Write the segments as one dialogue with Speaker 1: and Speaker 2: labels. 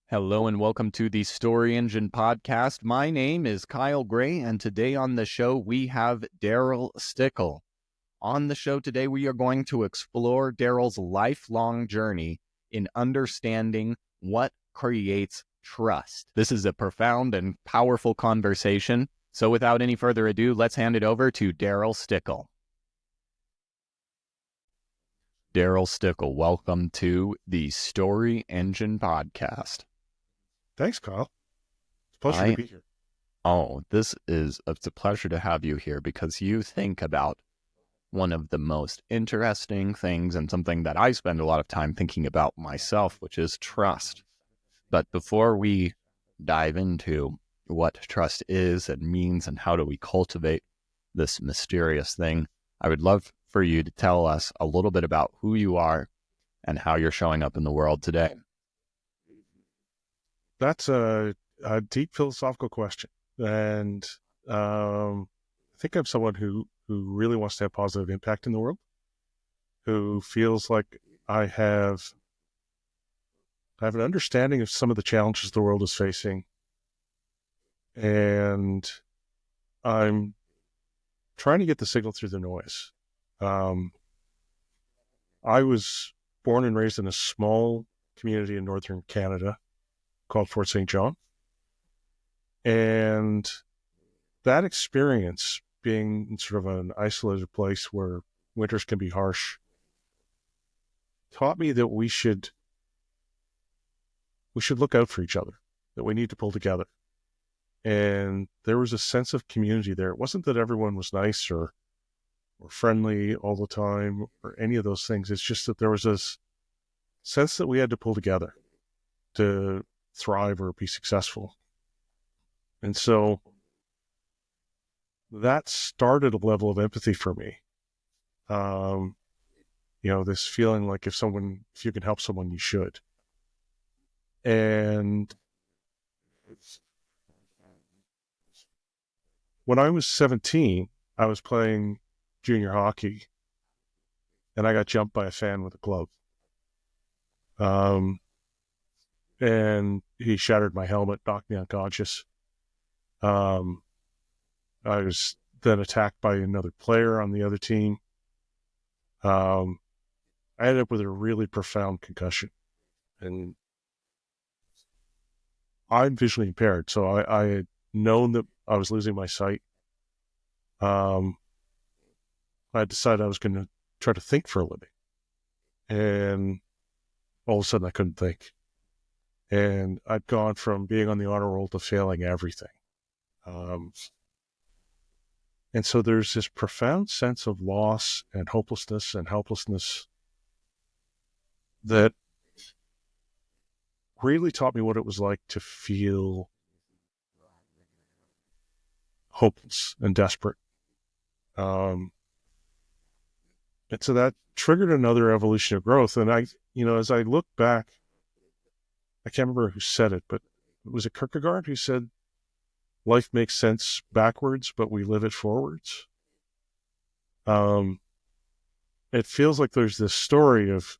Speaker 1: Hello and welcome to the Story Engine podcast. My name is Kyle Gray, and today on the show we have Daryl Stickel. On the show today, we are going to explore Daryl's lifelong journey in understanding what creates trust. This is a profound and powerful conversation. So without any further ado, let's hand it over to Daryl Stickel. Daryl Stickel, welcome to the Story Engine podcast.
Speaker 2: Thanks, Kyle. It's a pleasure to be here.
Speaker 1: It's a pleasure to have you here because you think about one of the most interesting things and something that I spend a lot of time thinking about myself, which is trust. But before we dive into what trust is and means and how do we cultivate this mysterious thing, I would love for you to tell us a little bit about who you are and how you're showing up in the world today.
Speaker 2: That's a deep philosophical question. And I think I'm someone who really wants to have positive impact in the world, who feels like I have an understanding of some of the challenges the world is facing. And I'm trying to get the signal through the noise. I was born and raised in a small community in northern Canada called Fort St. John. And that experience, being in sort of an isolated place where winters can be harsh, taught me that we should look out for each other, that we need to pull together. And there was a sense of community there. It wasn't that everyone was nice or friendly all the time or any of those things. It's just that there was this sense that we had to pull together to thrive or be successful. And so that started a level of empathy for me. This feeling like if you can help someone, you should. And when I was 17, I was playing junior hockey and I got jumped by a fan with a glove. And he shattered my helmet, knocked me unconscious. I was then attacked by another player on the other team. I ended up with a really profound concussion. And I'm visually impaired, so I had known that I was losing my sight. I decided I was going to try to think for a living. And all of a sudden I couldn't think. And I'd gone from being on the honor roll to failing everything. And so there's this profound sense of loss and hopelessness and helplessness that really taught me what it was like to feel hopeless and desperate. And so that triggered another evolution of growth. And as I look back, I can't remember who said it, but was it Kierkegaard who said, life makes sense backwards, but we live it forwards? It feels like there's this story of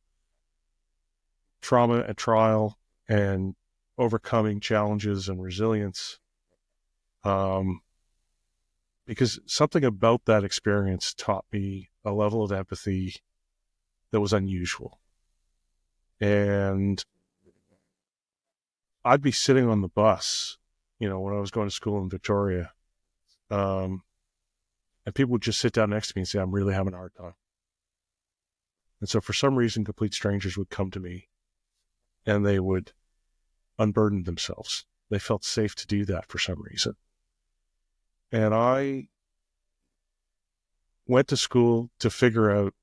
Speaker 2: trauma and trial and overcoming challenges and resilience. Because something about that experience taught me a level of empathy that was unusual. And I'd be sitting on the bus, when I was going to school in Victoria, and people would just sit down next to me and say, I'm really having a hard time. And so for some reason, complete strangers would come to me and they would unburden themselves. They felt safe to do that for some reason. And I went to school to figure out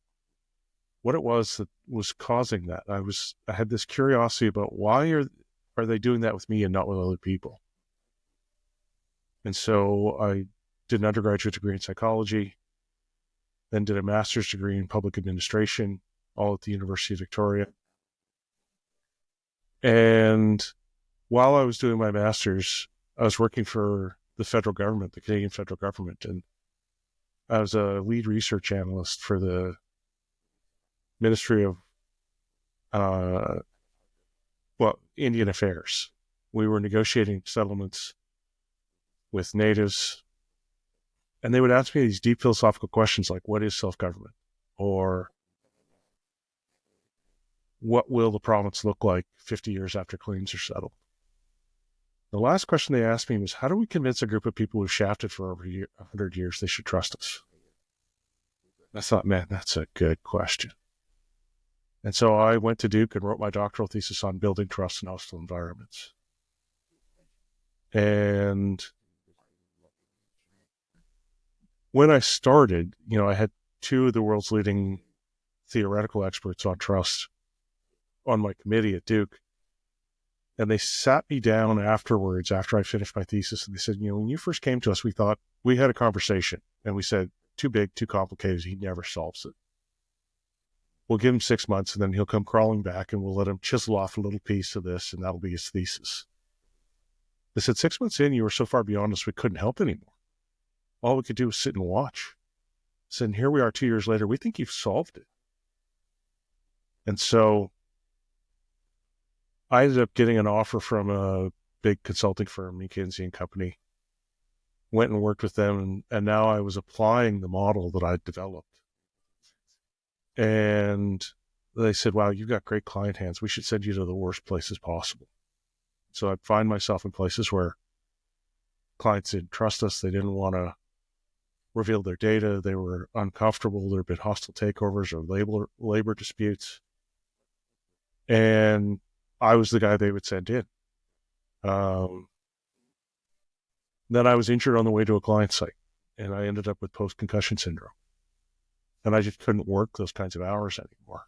Speaker 2: what it was that was causing that. I had this curiosity about why are they doing that with me and not with other people? And so I did an undergraduate degree in psychology, then did a master's degree in public administration, all at the University of Victoria. And while I was doing my master's, I was working for the federal government, the Canadian federal government, and I was a lead research analyst for the Ministry of Indian Affairs. we were negotiating settlements with natives, and they would ask me these deep philosophical questions like, what is self-government? Or what will the province look like 50 years after claims are settled? The last question they asked me was, how do we convince a group of people who've shafted for over 100 years they should trust us? I thought, man, that's a good question. And so I went to Duke and wrote my doctoral thesis on building trust in hostile environments. And when I started, I had two of the world's leading theoretical experts on trust on my committee at Duke. And they sat me down afterwards, after I finished my thesis, and they said, when you first came to us, we had a conversation, and we said, too big, too complicated, he never solves it. We'll give him 6 months, and then he'll come crawling back, and we'll let him chisel off a little piece of this, and that'll be his thesis. They said, 6 months in, you were so far beyond us, we couldn't help anymore. All we could do was sit and watch. I said, and here we are 2 years later, we think you've solved it. And so I ended up getting an offer from a big consulting firm, McKinsey & Company, went and worked with them, and now I was applying the model that I'd developed. And they said, wow, you've got great client hands. We should send you to the worst places possible. So I'd find myself in places where clients didn't trust us. They didn't want to reveal their data. They were uncomfortable. There had been hostile takeovers or labor disputes. And I was the guy they would send in. Then I was injured on the way to a client site, and I ended up with post-concussion syndrome. And I just couldn't work those kinds of hours anymore.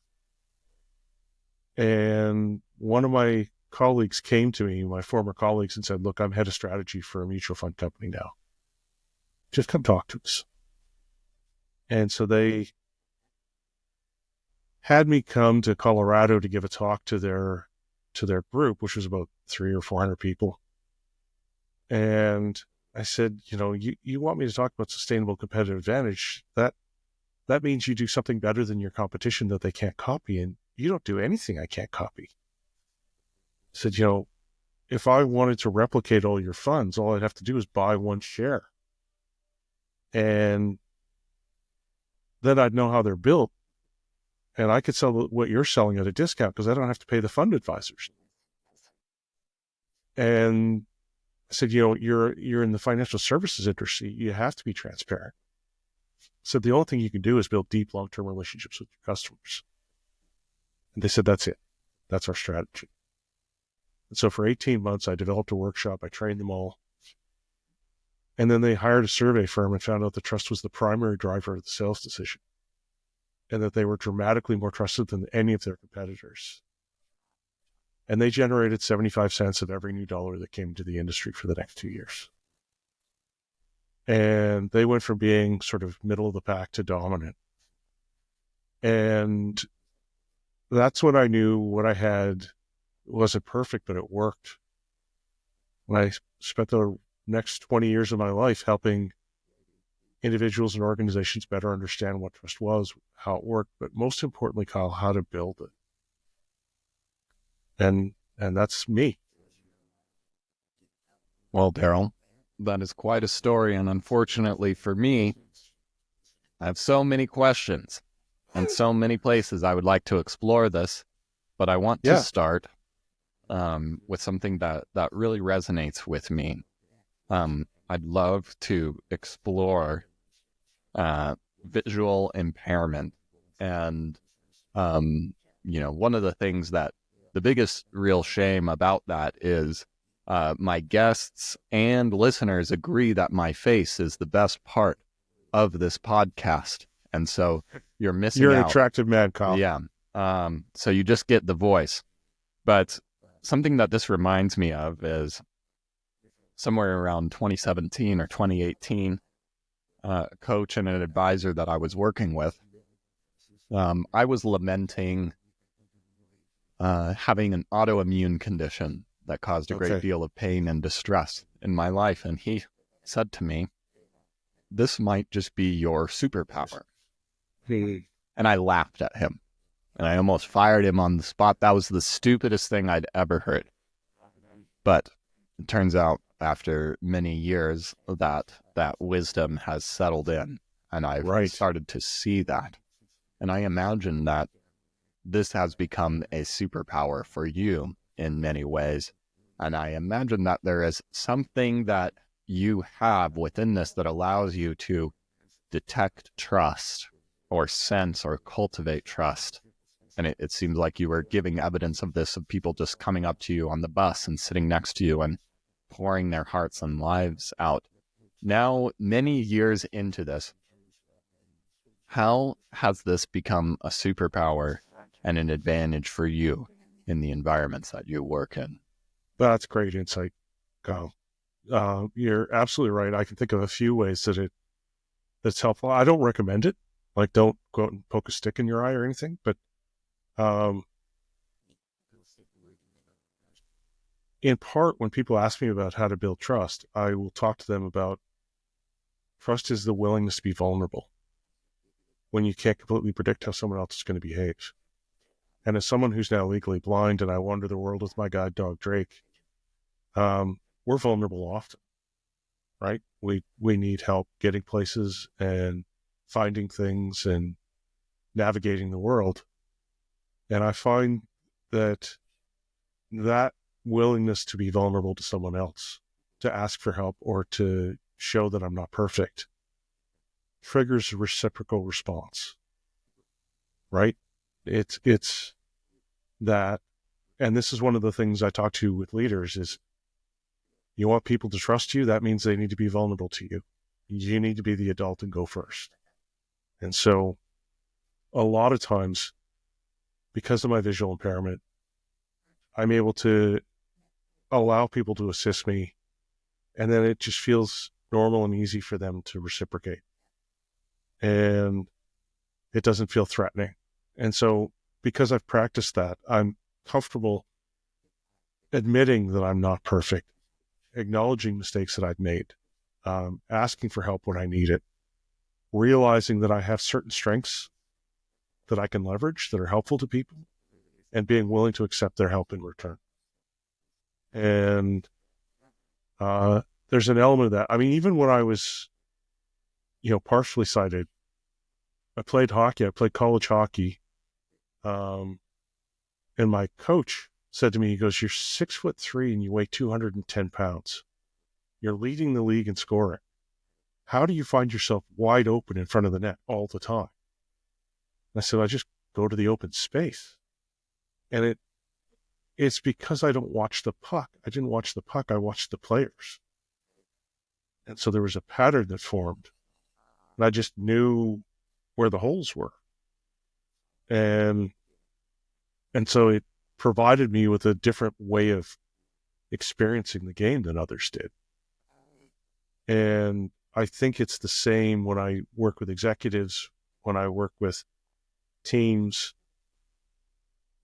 Speaker 2: And one of my colleagues came to me, my former colleagues, and said, look, I'm head of strategy for a mutual fund company now. Just come talk to us. And so they had me come to Colorado to give a talk to their group, which was about 300 or 400 people. And I said, you want me to talk about sustainable competitive advantage? That means you do something better than your competition that they can't copy, and you don't do anything I can't copy. I said, if I wanted to replicate all your funds, all I'd have to do is buy one share. And then I'd know how they're built, and I could sell what you're selling at a discount because I don't have to pay the fund advisors. And I said, you're in the financial services industry. You have to be transparent. So the only thing you can do is build deep, long-term relationships with your customers. And they said, that's it. That's our strategy. And so for 18 months, I developed a workshop. I trained them all. And then they hired a survey firm and found out that trust was the primary driver of the sales decision, and that they were dramatically more trusted than any of their competitors. And they generated 75 cents of every new dollar that came into the industry for the next 2 years. And they went from being sort of middle of the pack to dominant. And that's when I knew what I had wasn't perfect, but it worked. And I spent the next 20 years of my life helping individuals and organizations better understand what trust was, how it worked, but most importantly, Kyle, how to build it. And that's me.
Speaker 1: Well, Daryl, that is quite a story. And unfortunately for me, I have so many questions and so many places I would like to explore this, but I want to start with something that really resonates with me. I'd love to explore visual impairment. And, one of the things that the biggest real shame about that is my guests and listeners agree that my face is the best part of this podcast. And so you're missing out.
Speaker 2: You're an attractive man, Kyle.
Speaker 1: Yeah. So you just get the voice. But something that this reminds me of is somewhere around 2017 or 2018, a coach and an advisor that I was working with, I was lamenting having an autoimmune condition that caused a great deal of pain and distress in my life. And he said to me, this might just be your superpower. And I laughed at him. And I almost fired him on the spot. That was the stupidest thing I'd ever heard. But it turns out after many years that that wisdom has settled in, and I've
Speaker 2: Right.
Speaker 1: started to see that. And I imagine that this has become a superpower for you in many ways. And I imagine that there is something that you have within this that allows you to detect trust or sense or cultivate trust. And it seems like you were giving evidence of this, of people just coming up to you on the bus and sitting next to you and pouring their hearts and lives out. Now, many years into this, how has this become a superpower and an advantage for you in the environments that you work in?
Speaker 2: That's great insight, Kyle. You're absolutely right. I can think of a few ways that's helpful. I don't recommend it. Like, don't go out and poke a stick in your eye or anything. But um, in part, when people ask me about how to build trust, I will talk to them about trust is the willingness to be vulnerable when you can't completely predict how someone else is going to behave. And as someone who's now legally blind and I wander the world with my guide dog, Drake, we're vulnerable often, right? We need help getting places and finding things and navigating the world. And I find that willingness to be vulnerable to someone else, to ask for help or to show that I'm not perfect, triggers a reciprocal response, right? It's that, and this is one of the things I talk to with leaders is you want people to trust you. That means they need to be vulnerable to you. You need to be the adult and go first. And so a lot of times, because of my visual impairment, I'm able to allow people to assist me, and then it just feels normal and easy for them to reciprocate. And it doesn't feel threatening. And so because I've practiced that, I'm comfortable admitting that I'm not perfect, acknowledging mistakes that I've made, asking for help when I need it, realizing that I have certain strengths that I can leverage that are helpful to people, and being willing to accept their help in return. And there's an element of that. I mean, even when I was, partially sighted, I played hockey. I played college hockey. And my coach said to me, he goes, "You're 6'3" and you weigh 210 pounds. You're leading the league in scoring. How do you find yourself wide open in front of the net all the time?" And I said, "I just go to the open space." And it's because I don't watch the puck. I didn't watch the puck. I watched the players. And so there was a pattern that formed. And I just knew where the holes were. And so it provided me with a different way of experiencing the game than others did. And I think it's the same when I work with executives, when I work with teams,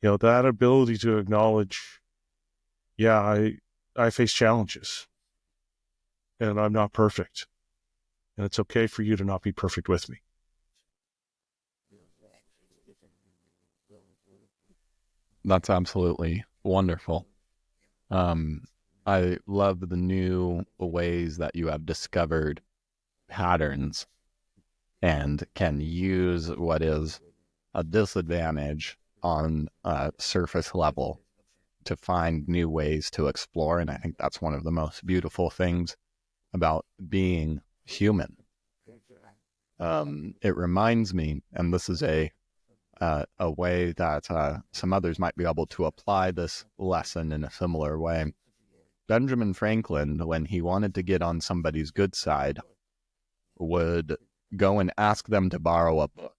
Speaker 2: that ability to acknowledge, I face challenges and I'm not perfect. And it's okay for you to not be perfect with me.
Speaker 1: That's absolutely wonderful. I love the new ways that you have discovered patterns and can use what is a disadvantage on a surface level to find new ways to explore. And I think that's one of the most beautiful things about being human. It reminds me, and this is a way that some others might be able to apply this lesson in a similar way. Benjamin Franklin, when he wanted to get on somebody's good side, would go and ask them to borrow a book.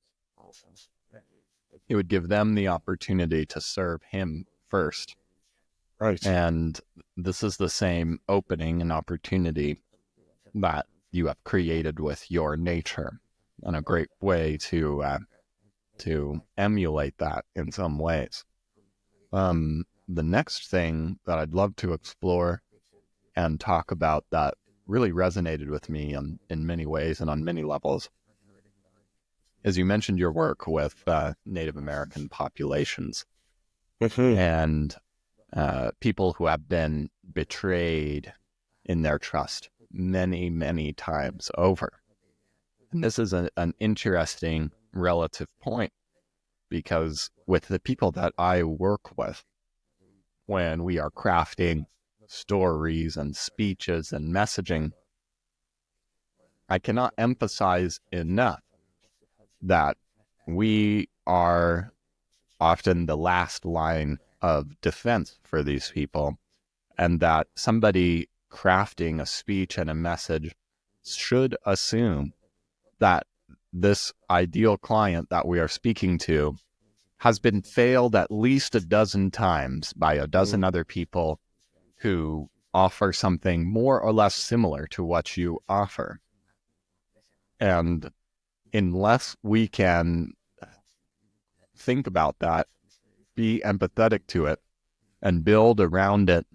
Speaker 1: He would give them the opportunity to serve him first.
Speaker 2: Right.
Speaker 1: And this is the same opening and opportunity that you have created with your nature, and a great way to emulate that in some ways. The next thing that I'd love to explore and talk about that really resonated with me in many ways and on many levels is you mentioned your work with Native American populations and people who have been betrayed in their trust many, many times over. And this is an interesting relative point, because with the people that I work with, when we are crafting stories and speeches and messaging, I cannot emphasize enough that we are often the last line of defense for these people, and that somebody crafting a speech and a message should assume that this ideal client that we are speaking to has been failed at least a dozen times by a dozen other people who offer something more or less similar to what you offer. And unless we can think about that, be empathetic to it, and build around it,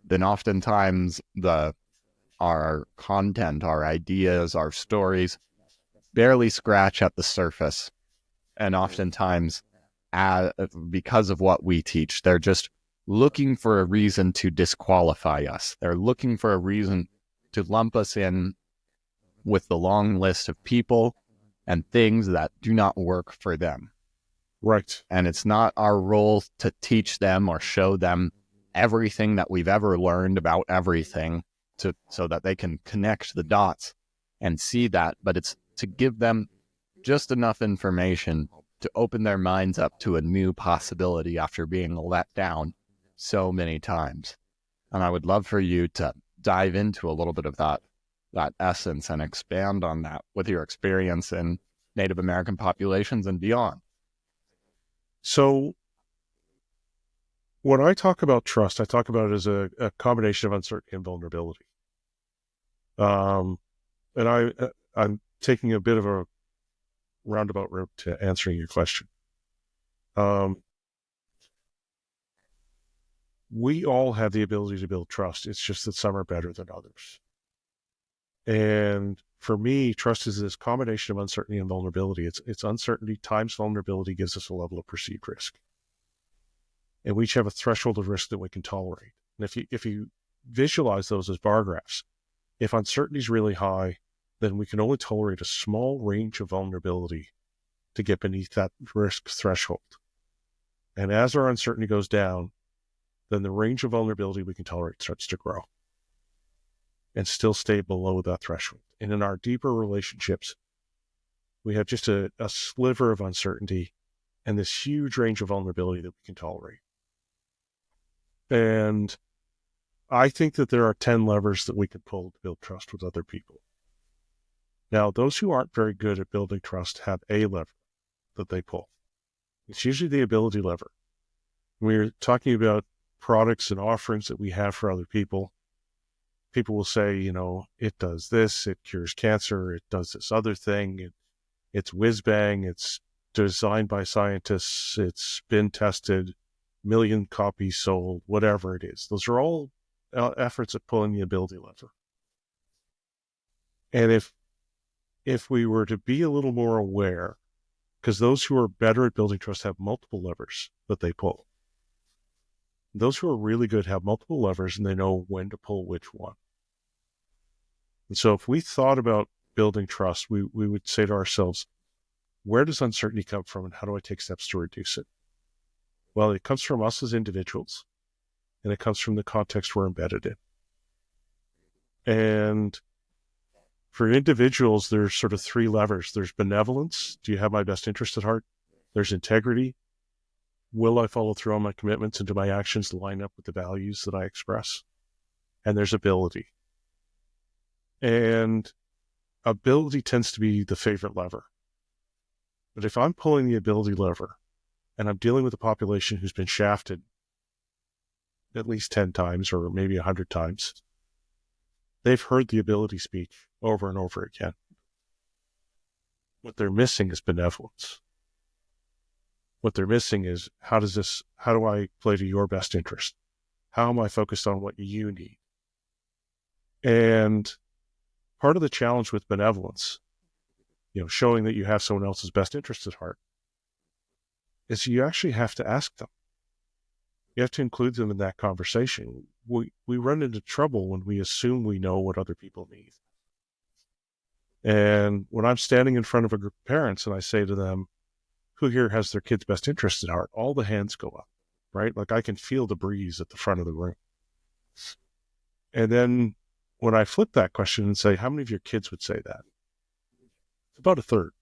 Speaker 1: then oftentimes our content, our ideas, our stories barely scratch at the surface. And oftentimes, because of what we teach, they're just looking for a reason to disqualify us. They're looking for a reason to lump us in with the long list of people and things that do not work for them.
Speaker 2: Right.
Speaker 1: And it's not our role to teach them or show them everything that we've ever learned about everything so that they can connect the dots and see that, but it's to give them just enough information to open their minds up to a new possibility after being let down so many times. And I would love for you to dive into a little bit of that essence and expand on that with your experience in Native American populations and beyond.
Speaker 2: So when I talk about trust, I talk about it as a combination of uncertainty and vulnerability. And I'm taking a bit of a roundabout route to answering your question. We all have the ability to build trust. It's just that some are better than others. And for me, trust is this combination of uncertainty and vulnerability. It's uncertainty times vulnerability gives us a level of perceived risk. And we each have a threshold of risk that we can tolerate. And if you visualize those as bar graphs, if uncertainty is really high, then we can only tolerate a small range of vulnerability to get beneath that risk threshold. And as our uncertainty goes down, then the range of vulnerability we can tolerate starts to grow and still stay below that threshold. And in our deeper relationships, we have just a sliver of uncertainty and this huge range of vulnerability that we can tolerate. And I think that there are 10 levers that we can pull to build trust with other people. Now, those who aren't very good at building trust have a lever that they pull. It's usually the ability lever. We're talking about products and offerings that we have for other people. People will say, it does this, it cures cancer, it does this other thing, it's whiz-bang, it's designed by scientists, it's been tested, million copies sold, whatever it is. Those are all efforts at pulling the ability lever. And if we were to be a little more aware, because those who are better at building trust have multiple levers that they pull. Those who are really good have multiple levers and they know when to pull which one. And so if we thought about building trust, we would say to ourselves, where does uncertainty come from and how do I take steps to reduce it? Well, it comes from us as individuals and it comes from the context we're embedded in. And for individuals, there's sort of three levers. There's benevolence. Do you have my best interest at heart? There's integrity. Will I follow through on my commitments and do my actions line up with the values that I express? And there's ability. And ability tends to be the favorite lever. But if I'm pulling the ability lever and I'm dealing with a population who's been shafted at least 10 times or maybe 100 times, they've heard the ability speech over and over again. What they're missing is benevolence. What they're missing is how do I play to your best interest? How am I focused on what you need? And part of the challenge with benevolence, showing that you have someone else's best interest at heart, is you actually have to ask them. You have to include them in that conversation. we run into trouble when we assume we know what other people need. And when I'm standing in front of a group of parents and I say to them, who here has their kid's best interest at heart? All the hands go up, right? Like I can feel the breeze at the front of the room. And then when I flip that question and say, how many of your kids would say that? It's about a third,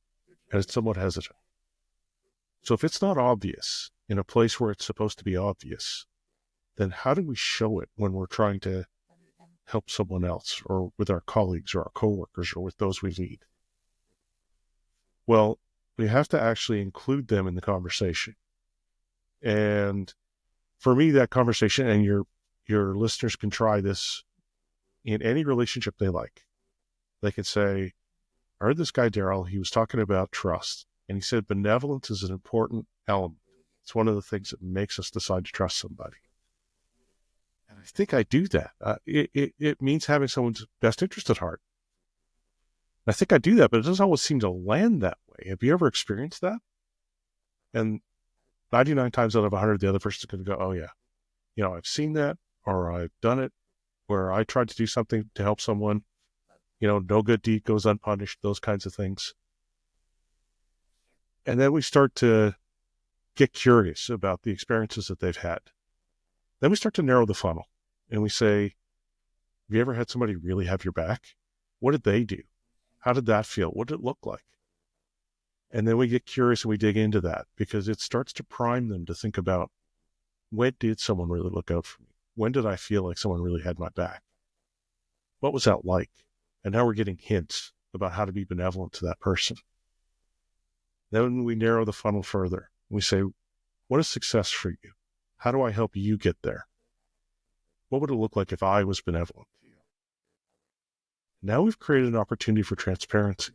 Speaker 2: and it's somewhat hesitant. So if it's not obvious in a place where it's supposed to be obvious, then how do we show it when we're trying to help someone else or with our colleagues or our coworkers or with those we lead? Well, we have to actually include them in the conversation. And for me, that conversation, and your listeners can try this in any relationship they like. They can say, I heard this guy, Daryl, he was talking about trust. And he said benevolence is an important element. It's one of the things that makes us decide to trust somebody. And I think I do that. It means having someone's best interest at heart. I think I do that, but it doesn't always seem to land that way. Have you ever experienced that? And 99 times out of 100, the other person's going to go, oh, yeah, I've seen that, or I've done it, where I tried to do something to help someone, no good deed goes unpunished, those kinds of things. And then we start to get curious about the experiences that they've had. Then we start to narrow the funnel and we say, have you ever had somebody really have your back? What did they do? How did that feel? What did it look like? And then we get curious and we dig into that because it starts to prime them to think about, when did someone really look out for me? When did I feel like someone really had my back? What was that like? And now we're getting hints about how to be benevolent to that person. Then we narrow the funnel further. We say, what is success for you? How do I help you get there? What would it look like if I was benevolent to you? Now we've created an opportunity for transparency.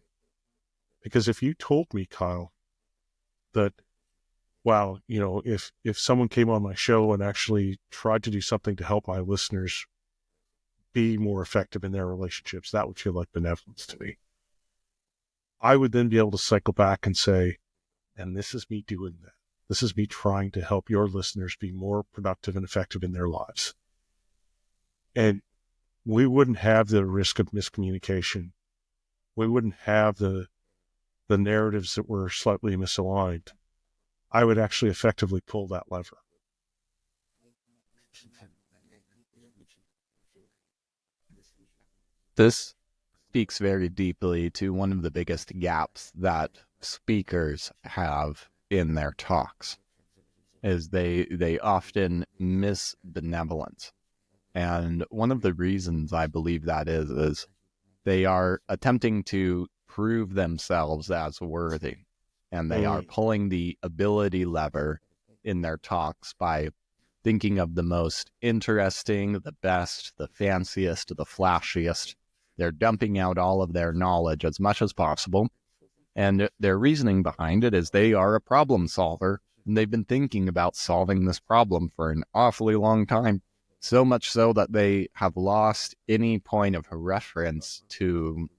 Speaker 2: Because if you told me, Kyle, that, wow, if someone came on my show and actually tried to do something to help my listeners be more effective in their relationships, that would feel like benevolence to me. I would then be able to cycle back and say, and this is me doing that. This is me trying to help your listeners be more productive and effective in their lives. And we wouldn't have the risk of miscommunication. We wouldn't have the narratives that were slightly misaligned. I would actually effectively pull that lever.
Speaker 1: This speaks very deeply to one of the biggest gaps that speakers have in their talks, is they often miss benevolence. And one of the reasons I believe that is they are attempting to prove themselves as worthy. And they are pulling the ability lever in their talks by thinking of the most interesting, the best, the fanciest, the flashiest. They're dumping out all of their knowledge as much as possible. And their reasoning behind it is they are a problem solver. And they've been thinking about solving this problem for an awfully long time. So much so that they have lost any point of reference to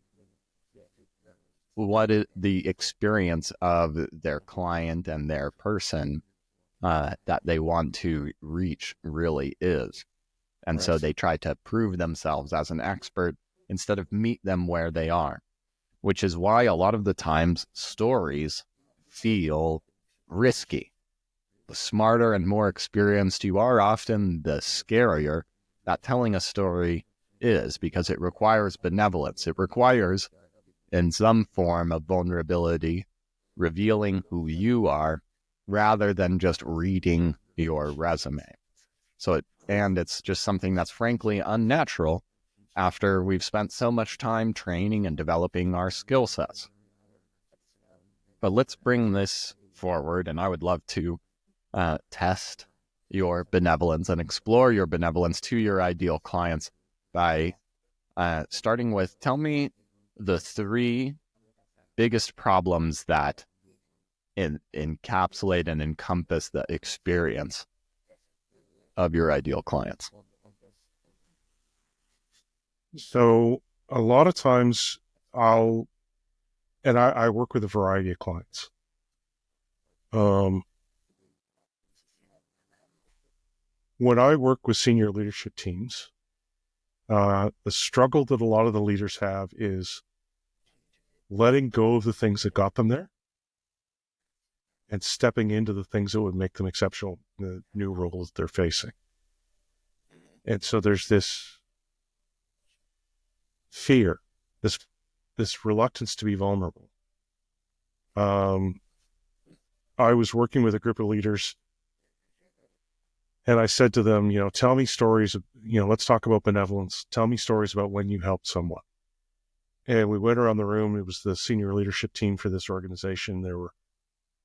Speaker 1: what the experience of their client and their person that they want to reach really is. And so they try to prove themselves as an expert instead of meet them where they are, which is why a lot of the times stories feel risky. The smarter and more experienced you are, often the scarier that telling a story is, because it requires benevolence. It requires, in some form of vulnerability, revealing who you are rather than just reading your resume. And it's just something that's frankly unnatural after we've spent so much time training and developing our skill sets. But let's bring this forward, and I would love to test your benevolence and explore your benevolence to your ideal clients by starting with, tell me the 3 biggest problems that encapsulate and encompass the experience of your ideal clients.
Speaker 2: So a lot of times I work with a variety of clients. when I work with senior leadership teams, the struggle that a lot of the leaders have is letting go of the things that got them there and stepping into the things that would make them exceptional in the new roles they're facing. And so there's this fear, this reluctance to be vulnerable. I was working with a group of leaders, and I said to them, tell me stories, let's talk about benevolence. Tell me stories about when you helped someone. And we went around the room. It was the senior leadership team for this organization. There were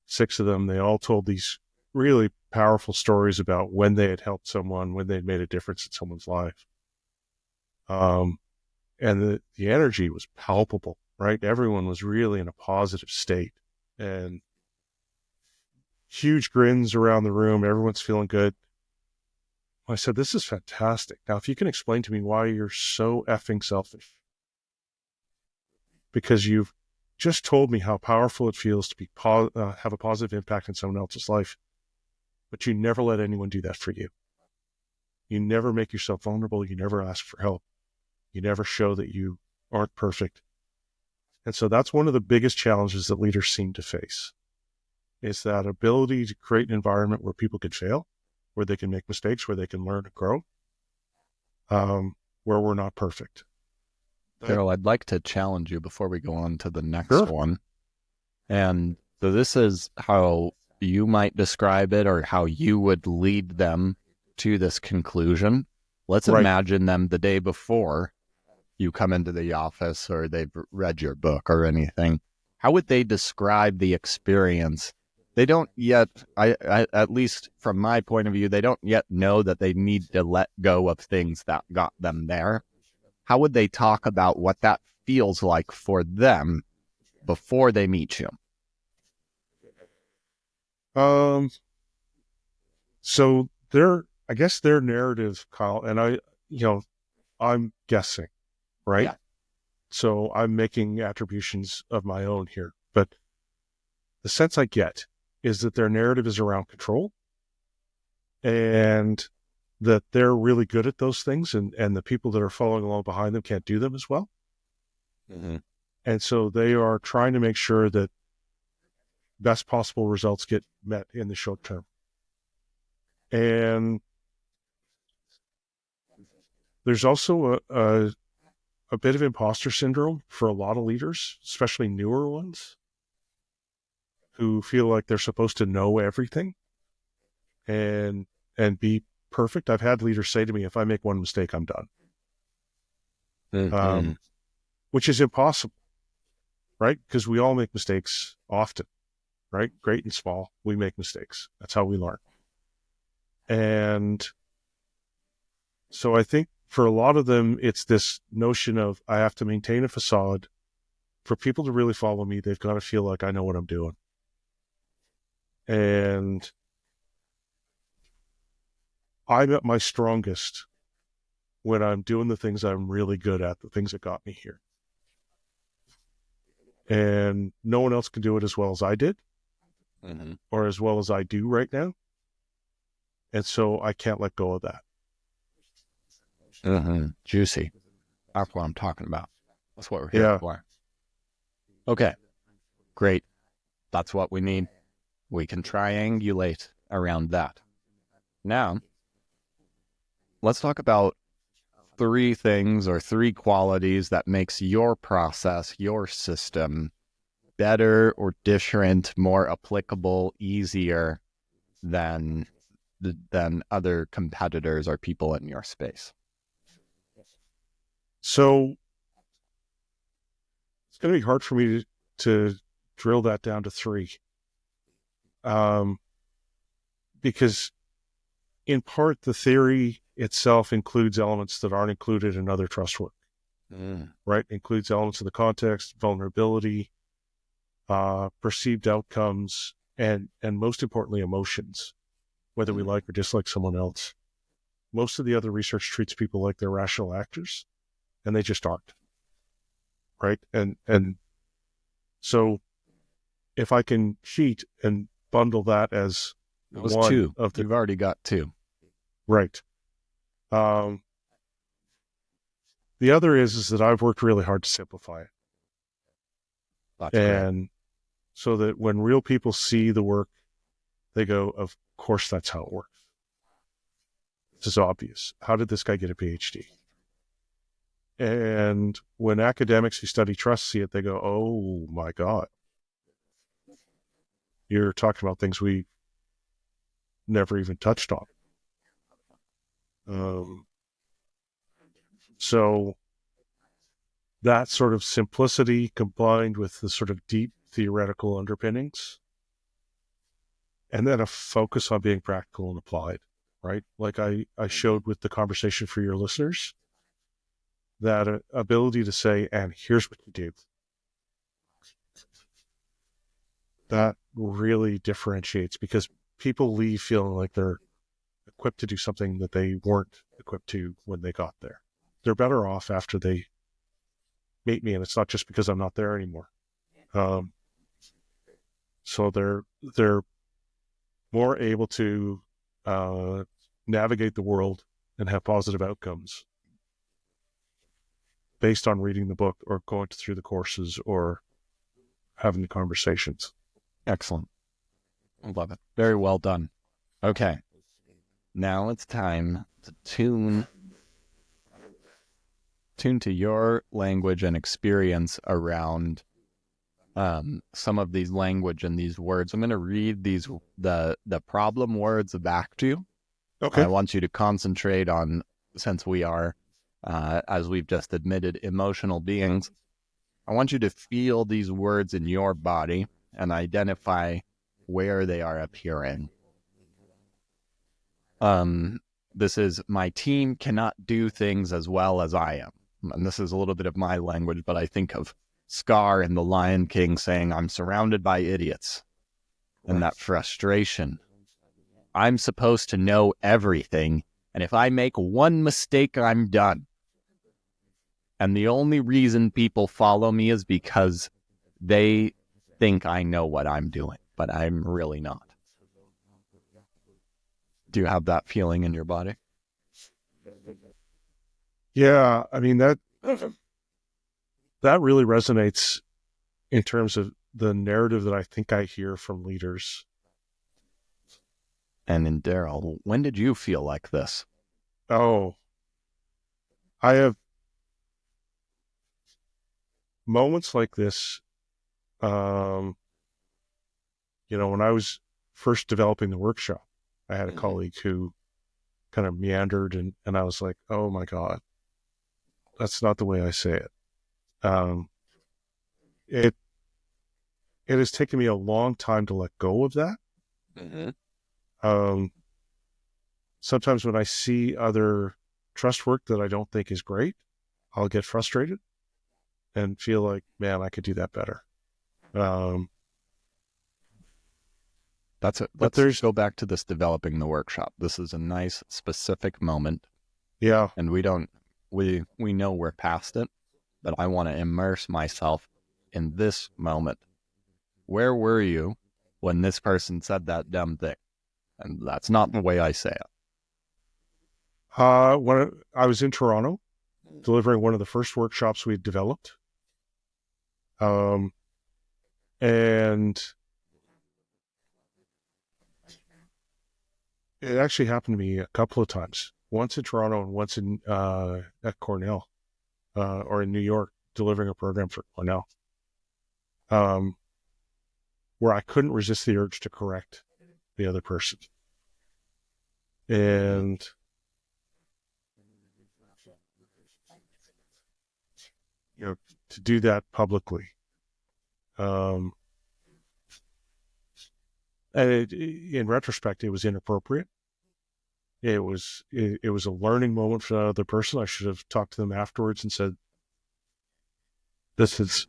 Speaker 2: 6 of them. They all told these really powerful stories about when they had helped someone, when they'd made a difference in someone's life. And the energy was palpable, right? Everyone was really in a positive state, and huge grins around the room. Everyone's feeling good. I said, this is fantastic. Now, if you can explain to me why you're so effing selfish, because you've just told me how powerful it feels to be have a positive impact in someone else's life, but you never let anyone do that for you. You never make yourself vulnerable. You never ask for help. You never show that you aren't perfect. And so that's one of the biggest challenges that leaders seem to face, is that ability to create an environment where people can fail, where they can make mistakes, where they can learn and grow, where we're not perfect.
Speaker 1: Daryl, I'd like to challenge you before we go on to the next
Speaker 2: Sure.
Speaker 1: one. And so this is how you might describe it, or how you would lead them to this conclusion. Let's imagine them the day before you come into the office, or they've read your book or anything. How would they describe the experience? They don't yet, at least from my point of view, they don't yet know that they need to let go of things that got them there. How would they talk about what that feels like for them before they meet you?
Speaker 2: So I guess their narrative, Kyle, and I'm guessing, right?
Speaker 1: Yeah.
Speaker 2: So I'm making attributions of my own here, but the sense I get is that their narrative is around control, and that they're really good at those things, and the people that are following along behind them can't do them as well.
Speaker 1: Mm-hmm.
Speaker 2: And so they are trying to make sure that best possible results get met in the short term. And there's also a bit of imposter syndrome for a lot of leaders, especially newer ones, who feel like they're supposed to know everything and be perfect. I've had leaders say to me, if I make one mistake, I'm done.
Speaker 1: Mm-hmm.
Speaker 2: Which is impossible, right? Because we all make mistakes often, right? Great and small, we make mistakes. That's how we learn. And so I think for a lot of them, it's this notion of, I have to maintain a facade. For people to really follow me, they've got to feel like I know what I'm doing. And I'm at my strongest when I'm doing the things I'm really good at, the things that got me here. And no one else can do it as well as I did,
Speaker 1: Mm-hmm.
Speaker 2: or as well as I do right now. And so I can't let go of that.
Speaker 1: Mm-hmm. Juicy. That's what I'm talking about. That's what we're here for. Okay, great. That's what we need. We can triangulate around that. Now, let's talk about 3 things or 3 qualities that makes your process, your system, better or different, more applicable, easier than other competitors or people in your space.
Speaker 2: So it's going to be hard for me to drill that down to 3. Because in part, the theory itself includes elements that aren't included in other trust work, right? Includes elements of the context, vulnerability, perceived outcomes, and most importantly, emotions, whether we like or dislike someone else. Most of the other research treats people like they're rational actors, and they just aren't, right? And so if I can cheat and bundle that as
Speaker 1: That was
Speaker 2: one
Speaker 1: 2.
Speaker 2: of the...
Speaker 1: You've already got 2.
Speaker 2: Right. Um, the other is that I've worked really hard to simplify it.
Speaker 1: That's great.
Speaker 2: And so that when real people see the work, they go, of course, that's how it works. This is obvious. How did this guy get a PhD? And when academics who study trust see it, they go, oh my God, you're talking about things we never even touched on. Um, so that sort of simplicity combined with the sort of deep theoretical underpinnings, and then a focus on being practical and applied, right? Like I showed with the conversation for your listeners, that ability to say, and here's what you do, that really differentiates, because people leave feeling like they're equipped to do something that they weren't equipped to when they got there. They're better off after they meet me, and it's not just because I'm not there anymore. Um, so they're more able to navigate the world and have positive outcomes based on reading the book or going through the courses or having the conversations.
Speaker 1: Excellent. I love it. Very well done. Okay. Now it's time to tune to your language and experience around some of these language and these words. I'm going to read the problem words back to you. I
Speaker 2: Okay.
Speaker 1: want you to concentrate on, since we are, as we've just admitted, emotional beings. I want you to feel these words in your body and identify where they are appearing. This is, my team cannot do things as well as I am. And this is a little bit of my language, but I think of Scar in The Lion King saying, I'm surrounded by idiots. And that frustration. I'm supposed to know everything, and if I make one mistake, I'm done. And the only reason people follow me is because they think I know what I'm doing, but I'm really not. Do you have that feeling in your body?
Speaker 2: Yeah, I mean that really resonates in terms of the narrative that I think I hear from leaders.
Speaker 1: And in Daryl, when did you feel like this?
Speaker 2: Oh, I have moments like this. Um, when I was first developing the workshop, I had a colleague who kind of meandered, and I was like, oh my God, that's not the way I say it. Um, it it has taken me a long time to let go of that.
Speaker 1: Mm-hmm.
Speaker 2: Um, sometimes when I see other trust work that I don't think is great, I'll get frustrated and feel like, man, I could do that better. Um,
Speaker 1: That's it.
Speaker 2: but
Speaker 1: Let's
Speaker 2: there's,
Speaker 1: go back to this developing the workshop. This is a nice specific moment,
Speaker 2: yeah,
Speaker 1: and we know we're past it, but I want to immerse myself in this moment. Where were you when this person said that dumb thing? And that's not the way I say it.
Speaker 2: when I was in Toronto delivering one of the first workshops we developed, and it actually happened to me a couple of times. Once in Toronto and once in at Cornell, or in New York, delivering a program for Cornell, um, where I couldn't resist the urge to correct the other person, and to do that publicly. Um, and in retrospect, it was inappropriate. It was a learning moment for that other person. I should have talked to them afterwards and said, "This is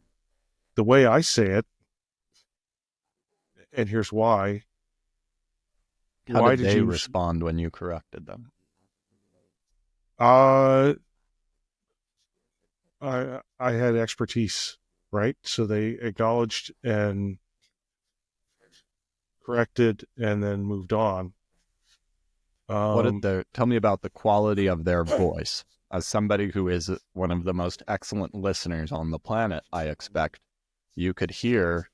Speaker 2: the way I say it, and here's why."
Speaker 1: How
Speaker 2: Why
Speaker 1: did
Speaker 2: did
Speaker 1: they
Speaker 2: you?
Speaker 1: respond when you corrected them?
Speaker 2: Uh, I had expertise, right? So they acknowledged and corrected, and then moved on. Um,
Speaker 1: Tell me about the quality of their voice? As somebody who is one of the most excellent listeners on the planet, I expect you could hear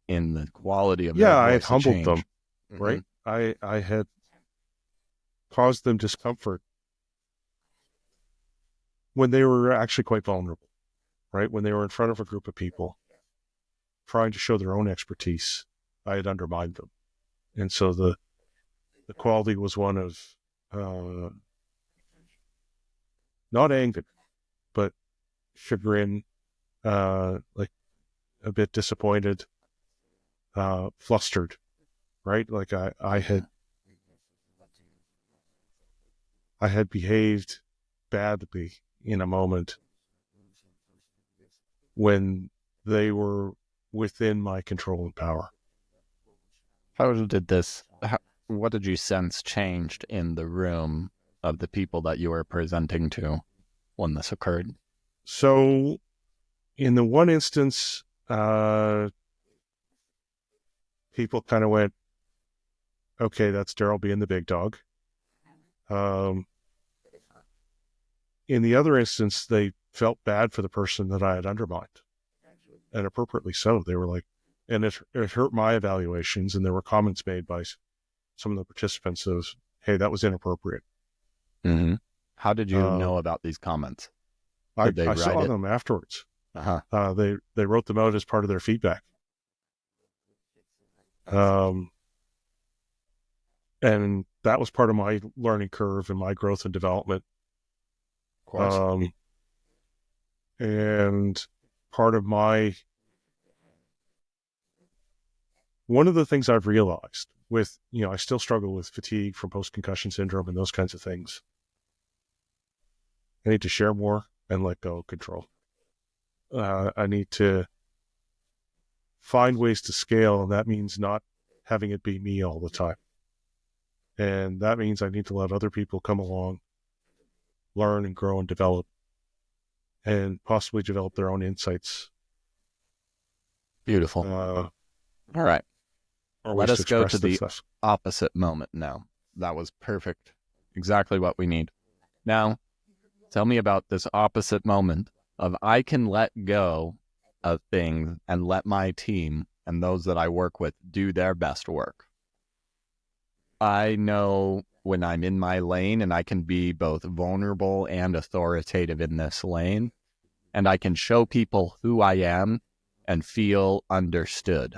Speaker 1: in the quality of their
Speaker 2: yeah, I had
Speaker 1: voice a
Speaker 2: humbled them,
Speaker 1: change. Hmm.
Speaker 2: right? I had caused them discomfort when they were actually quite vulnerable, right? When they were in front of a group of people trying to show their own expertise, I had undermined them. And so the quality was one of uh, not anger, but chagrin, like a bit disappointed, flustered, right? Like I had behaved badly in a moment when they were within my control and power.
Speaker 1: How did this, how, what did you sense changed in the room of the people that you were presenting to when this occurred?
Speaker 2: So in the one instance, people kind of went, okay, that's Daryl being the big dog. Um, in the other instance, they felt bad for the person that I had undermined, and appropriately so. They were like, and it hurt my evaluations, and there were comments made by some of the participants of, hey, that was inappropriate.
Speaker 1: Mm-hmm. How did you
Speaker 2: Uh,
Speaker 1: know about these comments?
Speaker 2: I,
Speaker 1: Did they
Speaker 2: I
Speaker 1: write
Speaker 2: saw
Speaker 1: it?
Speaker 2: them afterwards.
Speaker 1: Uh-huh.
Speaker 2: They wrote them out as part of their feedback. Um, and that was part of my learning curve and my growth and development.
Speaker 1: Of course.
Speaker 2: Um, and part of my one of the things I've realized with, I still struggle with fatigue from post concussion syndrome and those kinds of things. I need to share more and let go of control. I need to find ways to scale, and that means not having it be me all the time. And that means I need to let other people come along, learn and grow and develop, and possibly develop their own insights,
Speaker 1: Beautiful.
Speaker 2: uh,
Speaker 1: All right.
Speaker 2: or
Speaker 1: Let
Speaker 2: ways to
Speaker 1: us go to
Speaker 2: express
Speaker 1: the
Speaker 2: themselves.
Speaker 1: opposite moment now. That was perfect. Exactly what we need. Now, tell me about this opposite moment of I can let go of things and let my team and those that I work with do their best work. I know when I'm in my lane and I can be both vulnerable and authoritative in this lane, and I can show people who I am and feel understood.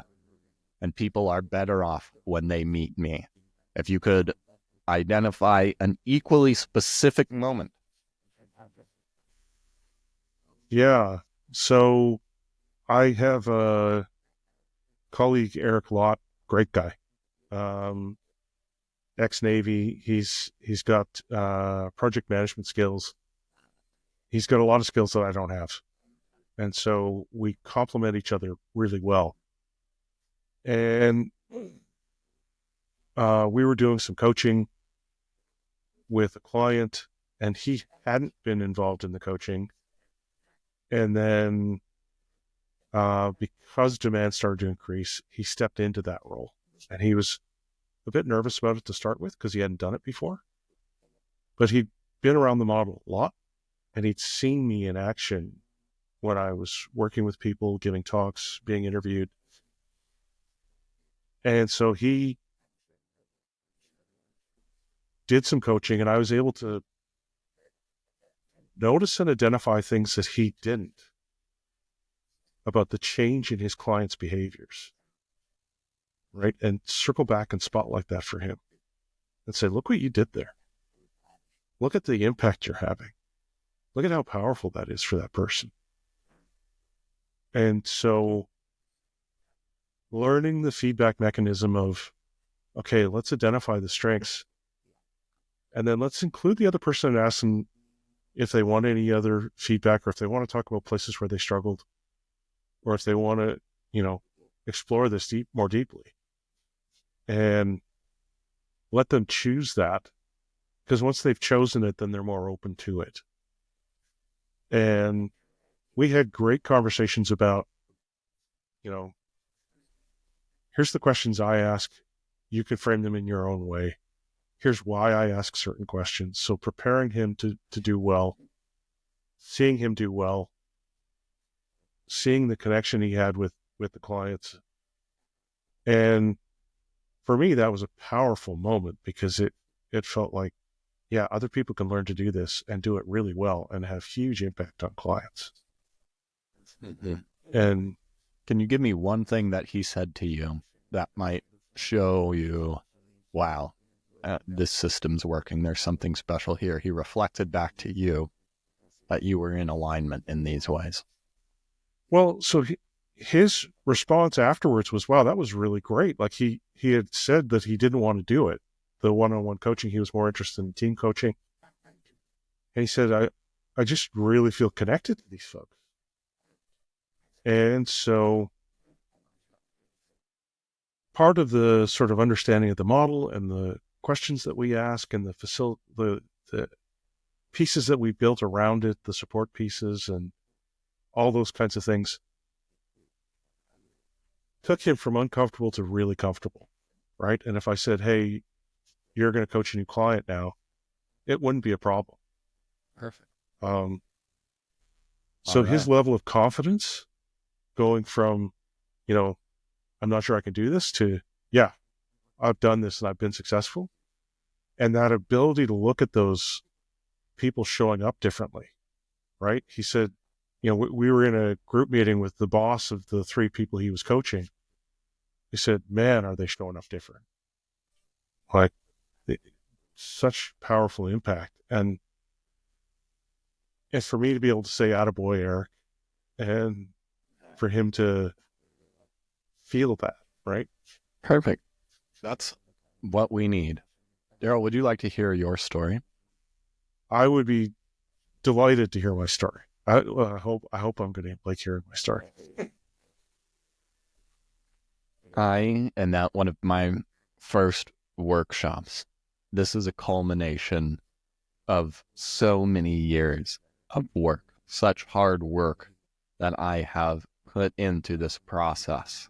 Speaker 1: And people are better off when they meet me. If you could identify an equally specific moment.
Speaker 2: Yeah. So I have a colleague, Eric Lott, great guy. Um, ex-Navy. He's got project management skills. He's got a lot of skills that I don't have, and so we complement each other really well. And we were doing some coaching with a client, and he hadn't been involved in the coaching. And then because demand started to increase, he stepped into that role, and he was a bit nervous about it to start with because he hadn't done it before. But he'd been around the model a lot, and he'd seen me in action when I was working with people, giving talks, being interviewed. And so he did some coaching, and I was able to notice and identify things that he didn't about the change in his clients' behaviors, right? And circle back and spotlight that for him and say, look what you did there. Look at the impact you're having. Look at how powerful that is for that person. And so learning the feedback mechanism of, okay, let's identify the strengths and then let's include the other person and ask them if they want any other feedback or if they want to talk about places where they struggled or if they want to, explore this more deeply and let them choose that. Because once they've chosen it, then they're more open to it. And we had great conversations about, here's the questions I ask. You can frame them in your own way. here's why I ask certain questions. So preparing him to do well, seeing him do well, seeing the connection he had with the clients. And for me, that was a powerful moment because it felt like, yeah, other people can learn to do this and do it really well and have huge impact on clients.
Speaker 1: Mm-hmm.
Speaker 2: And
Speaker 1: can you give me one thing that he said to you that might show you, wow, this system's working. There's something special here. He reflected back to you that you were in alignment in these ways.
Speaker 2: Well, so his response afterwards was, wow, that was really great. Like he had said that he didn't want to do it, the one-on-one coaching. He was more interested in team coaching. And he said, I just really feel connected to these folks. And so part of the sort of understanding of the model and the questions that we ask and the pieces that we built around it, the support pieces and all those kinds of things, took him from uncomfortable to really comfortable, right? And if I said, hey, you're going to coach a new client now, it wouldn't be a problem.
Speaker 1: Perfect.
Speaker 2: So his level of confidence going from, I'm not sure I can do this to, yeah, I've done this and I've been successful. And that ability to look at those people showing up differently, right? He said, we were in a group meeting with the boss of the 3 people he was coaching. He said, man, are they showing up different? Like, such powerful impact. And for me to be able to say, attaboy, Eric, and for him to feel that, right?
Speaker 1: Perfect. That's what we need. Daryl, would you like to hear your story?
Speaker 2: I would be delighted to hear my story. I hope I'm going to like hearing my story.
Speaker 1: I am at one of my first workshops. This is a culmination of so many years of work, such hard work that I have put into this process.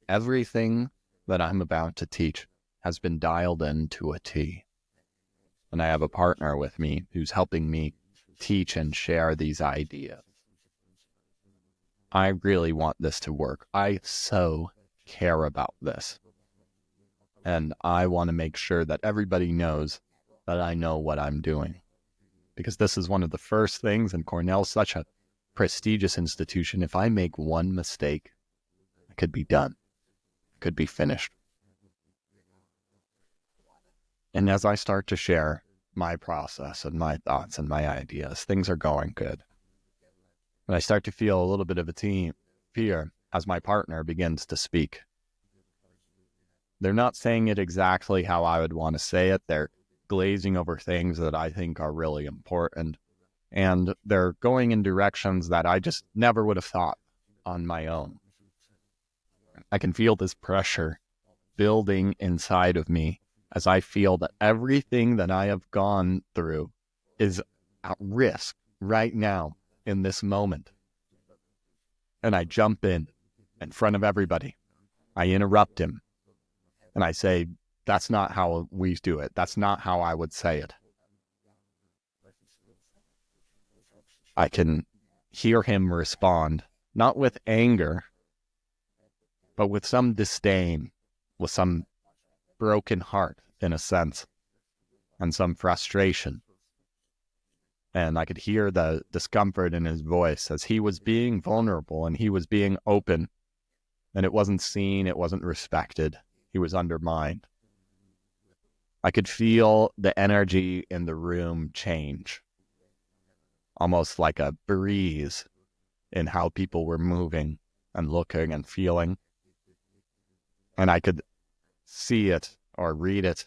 Speaker 1: Everything that I'm about to teach has been dialed in to a T. And I have a partner with me who's helping me teach and share these ideas. I really want this to work. I so care about this. And I want to make sure that everybody knows that I know what I'm doing. Because this is one of the first things, and Cornell's such a prestigious institution. If I make one mistake, I could be done. I could be finished. And as I start to share my process and my thoughts and my ideas, things are going good. And I start to feel a little bit of a fear as my partner begins to speak. They're not saying it exactly how I would want to say it. They're glazing over things that I think are really important. And they're going in directions that I just never would have thought on my own. I can feel this pressure building inside of me as I feel that everything that I have gone through is at risk right now in this moment. And I jump in front of everybody. I interrupt him. And I say, that's not how we do it. That's not how I would say it. I can hear him respond, not with anger, but with some disdain, with some broken heart, in a sense, and some frustration. And I could hear the discomfort in his voice as he was being vulnerable and he was being open. And it wasn't seen, it wasn't respected. He was undermined. I could feel the energy in the room change, almost like a breeze in how people were moving and looking and feeling. And I could see it or read it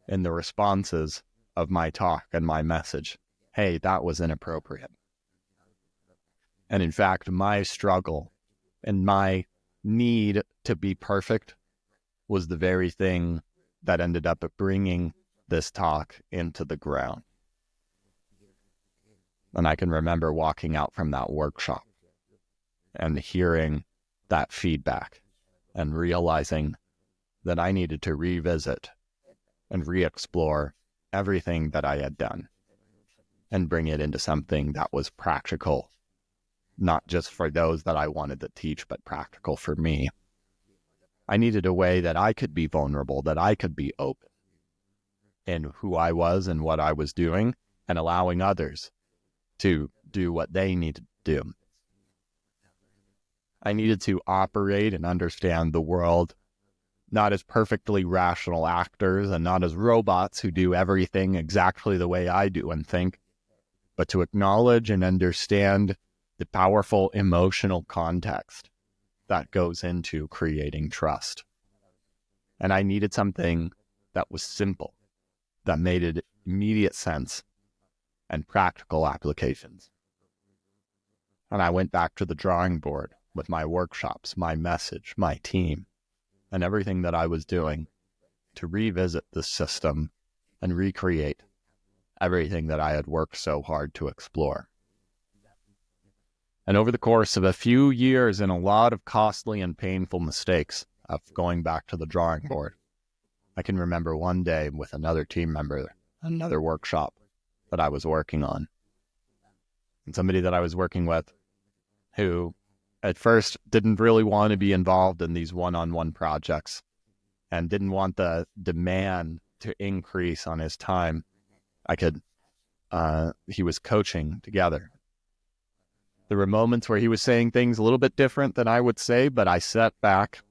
Speaker 1: in the responses of my talk and my message. Hey, that was inappropriate. And in fact, my struggle and my need to be perfect was the very thing that ended up bringing this talk into the ground. And I can remember walking out from that workshop and hearing that feedback and realizing that I needed to revisit and re-explore everything that I had done and bring it into something that was practical, not just for those that I wanted to teach, but practical for me. I needed a way that I could be vulnerable, that I could be open in who I was and what I was doing, and allowing others to do what they needed to do. I needed to operate and understand the world not as perfectly rational actors and not as robots who do everything exactly the way I do and think, but to acknowledge and understand the powerful emotional context that goes into creating trust. And I needed something that was simple, that made immediate sense and practical applications. And I went back to the drawing board with my workshops, my message, my team, and everything that I was doing to revisit this system and recreate everything that I had worked so hard to explore. And over the course of a few years and a lot of costly and painful mistakes of going back to the drawing board, I can remember one day with another team member, another workshop that I was working on, and somebody that I was working with who at first didn't really want to be involved in these one-on-one projects and didn't want the demand to increase on his time. He was coaching together. There were moments where he was saying things a little bit different than I would say, but I sat back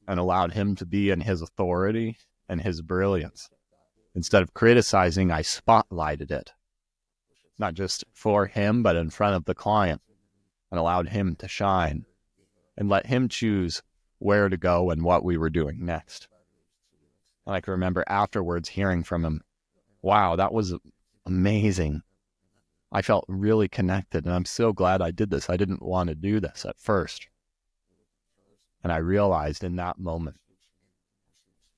Speaker 1: and allowed him to be in his authority and his brilliance. Instead of criticizing, I spotlighted it, not just for him, but in front of the client, and allowed him to shine and let him choose where to go and what we were doing next. And I can remember afterwards hearing from him, wow, that was amazing. I felt really connected, and I'm so glad I did this. I didn't want to do this at first. And I realized in that moment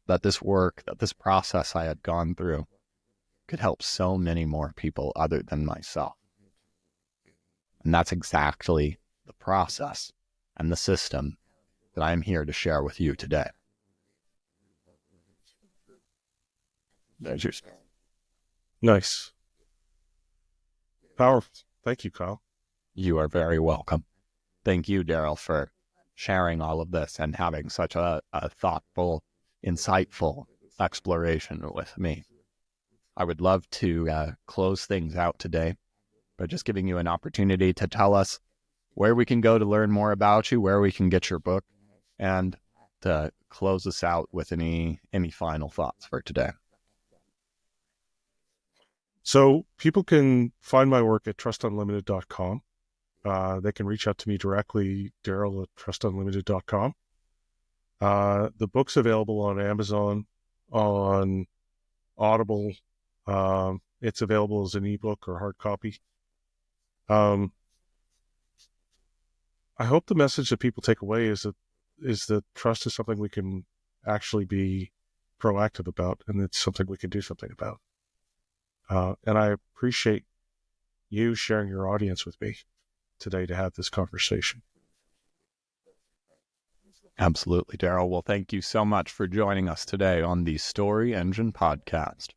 Speaker 1: that this work, that this process I had gone through could help so many more people other than myself. And that's exactly the process and the system that I'm here to share with you today. There's your story.
Speaker 2: Nice. Powerful. Thank you, Kyle.
Speaker 1: You are very welcome. Thank you, Daryl, for sharing all of this and having such a thoughtful, insightful exploration with me. I would love to close things out today by just giving you an opportunity to tell us where we can go to learn more about you, where we can get your book, and to close us out with any final thoughts for today.
Speaker 2: So people can find my work at trustunlimited.com. They can reach out to me directly, Daryl at trustunlimited.com. The book's available on Amazon, on Audible. It's available as an ebook or hard copy. I hope the message that people take away is that trust is something we can actually be proactive about, and it's something we can do something about. And I appreciate you sharing your audience with me today to have this conversation.
Speaker 1: Absolutely, Daryl. Well, thank you so much for joining us today on the Story Engine Podcast.